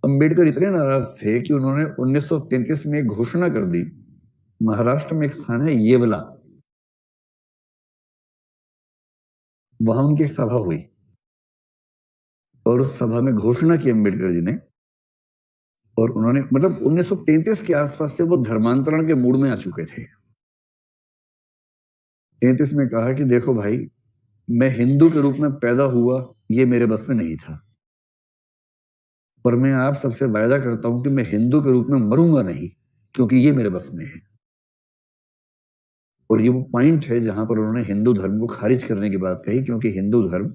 अंबेडकर इतने नाराज थे कि उन्होंने 1933 में एक घोषणा कर दी। महाराष्ट्र में एक स्थान है येवला, वहां उनकी एक सभा हुई और उस सभा में घोषणा की अंबेडकर जी ने, और उन्होंने मतलब 1933 के आसपास से वो धर्मांतरण के मूड में आ चुके थे। 33 में कहा कि देखो भाई, मैं हिंदू के रूप में पैदा हुआ, ये मेरे बस में नहीं था, पर मैं आप सबसे वायदा करता हूं कि मैं हिंदू के रूप में मरूंगा नहीं, क्योंकि ये मेरे बस में है। और ये वो पॉइंट है जहां पर उन्होंने हिंदू धर्म को खारिज करने की बात कही, क्योंकि हिंदू धर्म,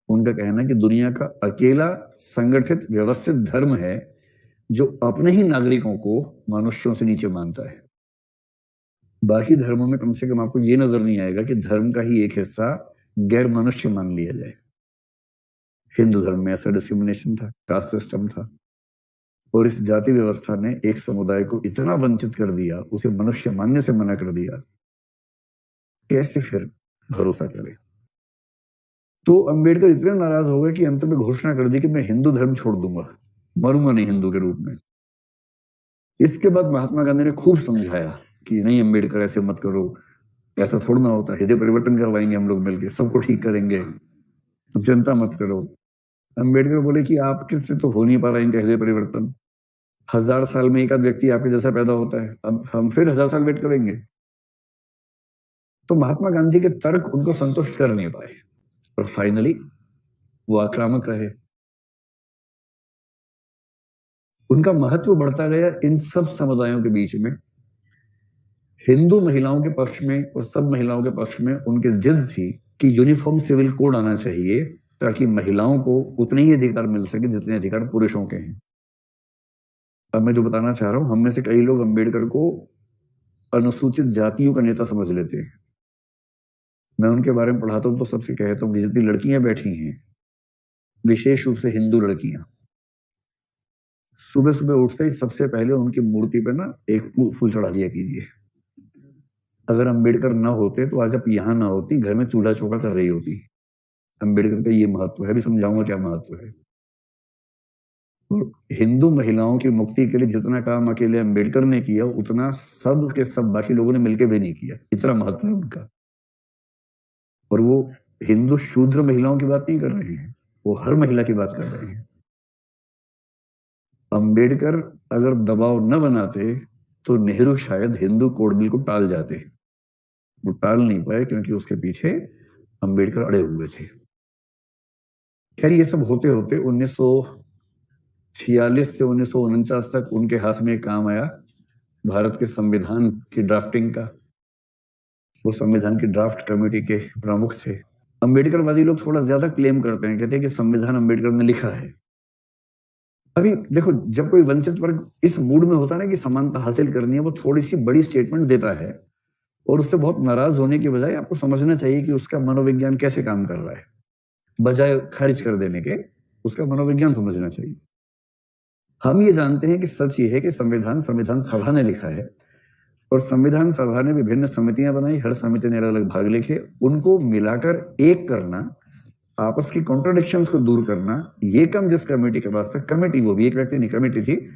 उनका कहना है कि दुनिया का अकेला संगठित व्यवस्थित धर्म है जो अपने ही नागरिकों को मनुष्यों से नीचे मानता है। बाकी धर्मों में कम से कम आपको ये नजर नहीं आएगा कि धर्म का ही एक हिस्सा गैर मनुष्य मान लिया जाए। हिंदू धर्म में ऐसा डिस्क्रिमिनेशन था, कास्ट सिस्टम था, और इस जाति व्यवस्था ने एक समुदाय को इतना वंचित कर दिया, उसे मनुष्य मानने से मना कर दिया, कैसे फिर भरोसा करे। तो अंबेडकर इतने नाराज हो गए कि अंत में घोषणा कर दी कि मैं हिंदू धर्म छोड़ दूंगा, मरूंगा नहीं हिंदू के रूप में। इसके बाद महात्मा गांधी ने खूब समझाया कि नहीं अंबेडकर, ऐसे मत करो, ऐसा थोड़ा ना होता, हृदय परिवर्तन करवाएंगे हम लोग मिलकर, सबको ठीक करेंगे, चिंता मत करो। अंबेडकर बोले कि आपके से तो हो नहीं पा रहा इनका हृदय परिवर्तन, 1000 साल में एक आध व्यक्ति आपके जैसा पैदा होता है, अब हम फिर 1000 साल वेट करेंगे। तो महात्मा गांधी के तर्क उनको संतुष्ट कर नहीं पाए और फाइनली वो आक्रामक रहे। उनका महत्व बढ़ता गया इन सब समुदायों के बीच में। हिंदू महिलाओं के पक्ष में और सब महिलाओं के पक्ष में उनकी जिद थी कि यूनिफॉर्म सिविल कोड आना चाहिए, ताकि महिलाओं को उतने ही अधिकार मिल सके जितने अधिकार पुरुषों के हैं। अब मैं जो बताना चाह रहा हूं, हम में से कई लोग अंबेडकर को अनुसूचित जातियों का नेता समझ लेते हैं। मैं उनके बारे में पढ़ाता हूं तो सबसे कहता हूं कि जितनी लड़कियां बैठी हैं, विशेष रूप से हिंदू लड़कियां, सुबह सुबह उठते ही सबसे पहले उनकी मूर्ति पे ना एक फूल चढ़ा दिया कीजिए। अगर अंबेडकर ना होते तो आज आप यहां ना होती, घर में चूल्हा चौका कर रही होती। अंबेडकर का ये महत्व है, भी समझाऊंगा क्या महत्व है। और हिंदू महिलाओं की मुक्ति के लिए जितना काम अकेले अंबेडकर ने किया, उतना सब के सब बाकी लोगों ने मिलकर भी नहीं किया। इतना महत्व है उनका। और वो हिंदू शूद्र महिलाओं की बात नहीं कर रहे हैं, वो हर महिला की बात कर रहे हैं। अंबेडकर अगर दबाव न बनाते तो नेहरू शायद हिंदू कोड बिल को टाल जाते। वो टाल नहीं पाए क्योंकि उसके पीछे अंबेडकर अड़े हुए थे। खैर, ये सब होते होते 1946 से 1949 तक उनके हाथ में काम आया भारत के संविधान की ड्राफ्टिंग का। वो संविधान की ड्राफ्ट कमेटी के प्रमुख थे। अंबेडकरवादी लोग थोड़ा ज्यादा क्लेम करते हैं, कहते हैं कि संविधान अंबेडकर ने लिखा है। अभी देखो, जब कोई वंचित वर्ग इस मूड में होता है ना कि समानता हासिल करनी है, वो थोड़ी सी बड़ी स्टेटमेंट देता है, और उससे बहुत नाराज होने की बजाय आपको समझना चाहिए कि उसका मनोविज्ञान कैसे काम कर रहा है। बजाय खारिज कर देने के, उसका मनोविज्ञान समझना चाहिए। हम ये जानते हैं कि सच ये है कि संविधान सभा ने लिखा है, और संविधान सभा ने विभिन्न समितियां बनाई, हर समिति ने अलग अलग भाग लिखे, उनको मिलाकर एक करना, आपस की कॉन्ट्रोडिक्शंस को दूर करना, ये काम जिस कमेटी के पास था, कमेटी वो भी एक व्यक्ति नहीं कमेटी थी,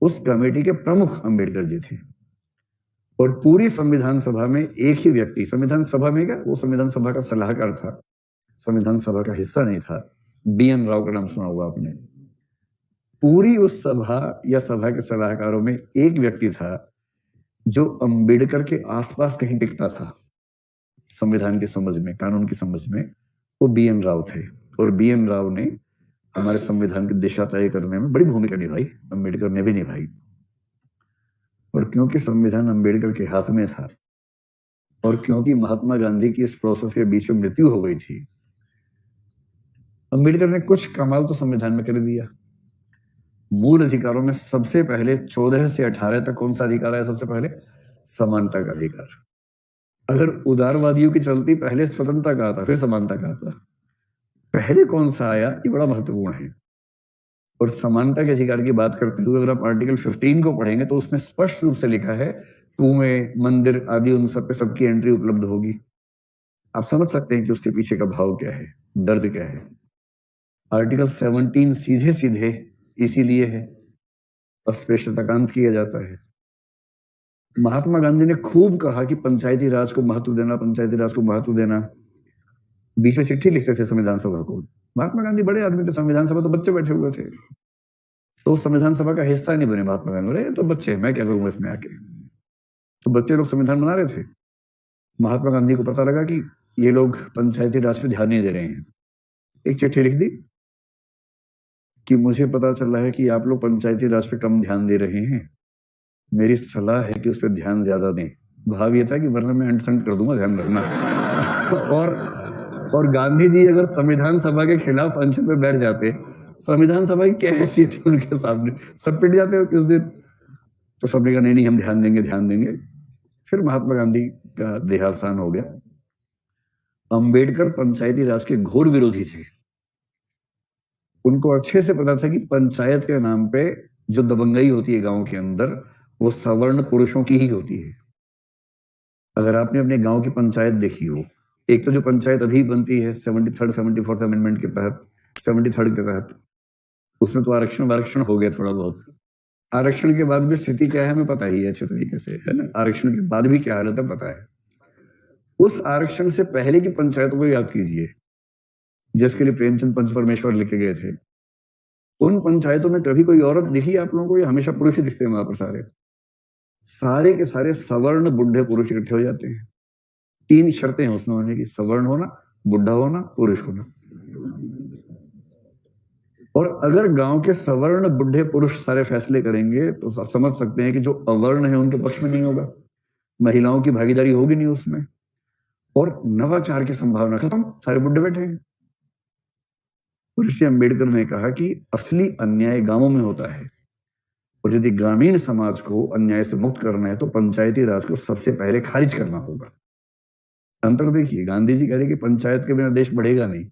उस कमेटी के प्रमुख अंबेडकर जी थे। और पूरी संविधान सभा में एक ही व्यक्ति, संविधान सभा में क्या, वो संविधान सभा का सलाहकार था, संविधान सभा का हिस्सा नहीं था। BN राव का नाम सुना होगा आपने। पूरी उस सभा या सभा के सलाहकारों में एक व्यक्ति था जो अंबेडकर के आसपास कहीं टिकता था संविधान की समझ में, कानून की समझ में, वो BN राव थे। और BN राव ने हमारे संविधान की दिशा तय करने में बड़ी भूमिका निभाई, अंबेडकर ने भी निभाई। और क्योंकि संविधान अंबेडकर के हाथ में था, और क्योंकि महात्मा गांधी की इस प्रोसेस के बीच में मृत्यु हो गई थी, अंबेडकर ने कुछ कमाल तो संविधान में कर दिया। मूल अधिकारों में सबसे पहले 14 से 18 तक कौन सा अधिकार है? सबसे पहले समानता का अधिकार। अगर उदारवादियों की चलती, पहले स्वतंत्रता का आता, फिर समानता का आता, पहले कौन सा आया, ये बड़ा महत्वपूर्ण है। और समानता के अधिकार की बात करते हुए अगर आप आर्टिकल 15 को पढ़ेंगे तो उसमें स्पष्ट रूप से लिखा है, कुएं, मंदिर आदि, उन सब पे सबकी एंट्री उपलब्ध होगी। आप समझ सकते हैं कि उसके पीछे का भाव क्या है, दर्द क्या है। आर्टिकल 17 सीधे सीधे इसीलिए है, अस्पृश्यताकांत किया जाता है। महात्मा गांधी ने खूब कहा कि पंचायती राज को महत्व देना, पंचायती राज को महत्व देना। बीच में चिट्ठी लिखते थे संविधान सभा को। महात्मा गांधी बड़े आदमी थे, संविधान सभा तो बच्चे बैठे हुए थे, तो संविधान सभा का हिस्सा नहीं बने महात्मा गांधी। बोले तो बच्चे, मैं क्या करूंगा इसमें आके। तो बच्चे लोग संविधान बना रहे थे। महात्मा गांधी को पता लगा कि ये लोग पंचायती राज पे ध्यान नहीं दे रहे हैं। एक चिट्ठी लिख दी कि मुझे पता चल रहा है कि आप लोग पंचायती राज पे कम ध्यान दे रहे हैं, मेरी सलाह है कि उस पर ध्यान ज्यादा दें। भाव ये था कि वरना मैं अंडरस्टैंड कर दूंगा, ध्यान रखना। और गांधी जी अगर संविधान सभा के खिलाफ अंश पे बैठ जाते, संविधान सभा की क्या हैसियत थी उनके सामने, सब पिट जाते हो किस दिन। तो सबने कहा नहीं हम ध्यान देंगे, ध्यान देंगे। फिर महात्मा गांधी का देहावसान हो गया। अंबेडकर पंचायती राज के घोर विरोधी थे। उनको अच्छे से पता था कि पंचायत के नाम पे जो दबंगई होती है गांव के अंदर, वो सवर्ण पुरुषों की ही होती है। अगर आपने अपने गांव की पंचायत देखी हो, एक तो जो पंचायत अभी बनती है 73rd 74th अमेंडमेंट के तहत, 73rd के तहत, उसमें तो आरक्षण हो गया थोड़ा बहुत। आरक्षण के बाद भी स्थिति क्या है हमें पता ही है अच्छे तरीके से, है ना। आरक्षण के बाद भी क्या हालत है पता है। उस आरक्षण से पहले की पंचायतों को याद कीजिए, जिसके लिए प्रेमचंद पंच परमेश्वर लिखे गए थे। उन पंचायतों में कभी कोई औरत दिखी आप लोगों को, या हमेशा पुरुष ही दिखते हैं वहां पर? सारे के सारे सवर्ण बुढ़े पुरुष इकट्ठे हो जाते हैं। 3 शर्तें हैं उसमें होने की, सवर्ण होना, बुढ़ा होना, पुरुष होना। और अगर गांव के सवर्ण बुढ़े पुरुष सारे फैसले करेंगे तो समझ सकते हैं कि जो अवर्ण है उनके पक्ष में नहीं होगा, महिलाओं की भागीदारी होगी नहीं उसमें, और नवाचार की संभावना खत्म, सारे बुढ़े बैठे हैं। ऋषि अंबेडकर ने कहा कि असली अन्याय गांवों में होता है, और यदि ग्रामीण समाज को अन्याय से मुक्त करना है तो पंचायती राज को सबसे पहले खारिज करना होगा। अंतर देखिए, गांधी जी कह रहे कि पंचायत के बिना देश बढ़ेगा नहीं,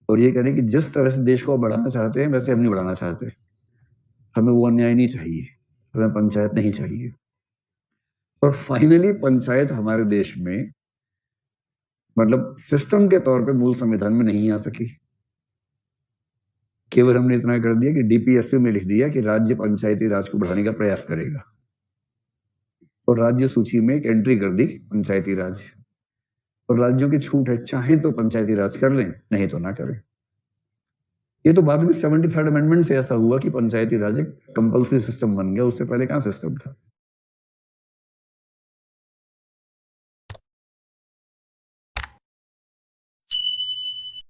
और ये कह रहे कि जिस तरह से देश को बढ़ाना चाहते हैं वैसे हम नहीं बढ़ाना चाहते, हमें वो अन्याय नहीं चाहिए, हमें पंचायत नहीं चाहिए। और फाइनली पंचायत हमारे देश में मतलब सिस्टम के तौर पे मूल संविधान में नहीं आ सकी। केवल हमने इतना कर दिया कि डीपीएसपी में लिख दिया कि राज्य पंचायती राज को बढ़ाने का प्रयास करेगा, और राज्य सूची में एक एंट्री कर दी पंचायती राज। और राज्यों की छूट है, चाहे तो पंचायती राज कर लें, नहीं तो ना करें। ये तो बाद में 73rd अमेंडमेंट से ऐसा हुआ कि पंचायती राज एक कंपल्सरी सिस्टम बन गया, उससे पहले कहां सिस्टम था।